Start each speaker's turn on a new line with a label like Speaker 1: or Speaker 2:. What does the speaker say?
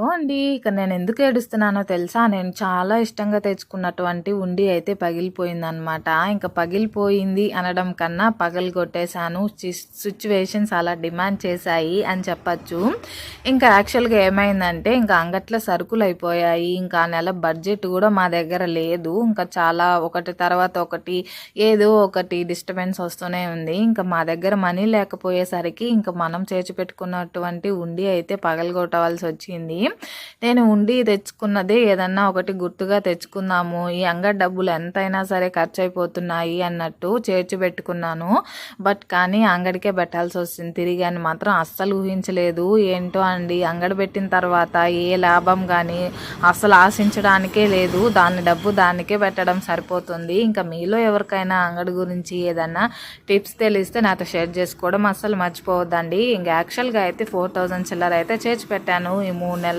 Speaker 1: అండి. ఇక నేనెందుకు ఏడుస్తున్నానో తెలుసా? నేను చాలా ఇష్టంగా తెచ్చుకున్నటువంటి ఉండి అయితే పగిలిపోయిందనమాట. ఇంక పగిలిపోయింది అనడం కన్నా పగలగొట్టేశాను. సిట్యుయేషన్స్ అలా డిమాండ్ చేశాయి అని చెప్పచ్చు. ఇంకా యాక్చువల్‌గా ఏమైందంటే ఇంకా అంగట్లో సరుకులయిపోయాయి. ఇంకా ఆ నెల బడ్జెట్ కూడా మా దగ్గర లేదు. ఇంకా చాలా ఒకటి తర్వాత ఒకటి ఏదో ఒకటి డిస్టర్బెన్స్ వస్తూనే ఉంది. ఇంకా మా దగ్గర మనీ లేకపోయేసరికి ఇంకా మనం చేర్చిపెట్టుకున్నటువంటి ఉండి అయితే పగలగొట్టవలసి వచ్చింది. నేను ఉండి తెచ్చుకున్నదే ఏదన్నా ఒకటి గుర్తుగా తెచ్చుకుందాము, ఈ అంగడి డబ్బులు ఎంతైనా సరే ఖర్చు అయిపోతున్నాయి అన్నట్టు చేర్చి పెట్టుకున్నాను. బట్ కానీ అంగడికే పెట్టాల్సి వస్తుంది తిరిగి అని మాత్రం అస్సలు ఊహించలేదు. ఏంటో అండి, అంగడి పెట్టిన తర్వాత ఏ లాభం కానీ అస్సలు ఆశించడానికే లేదు. దాని డబ్బు దానికే పెట్టడం సరిపోతుంది. ఇంకా మీలో ఎవరికైనా అంగడి గురించి ఏదన్నా టిప్స్ తెలిస్తే నాతో షేర్ చేసుకోవడం అస్సలు మర్చిపోవద్దండి. ఇంకా యాక్చువల్గా అయితే 4000 చిల్లర అయితే చేర్చి పెట్టాను ఈ 3 నెలలు.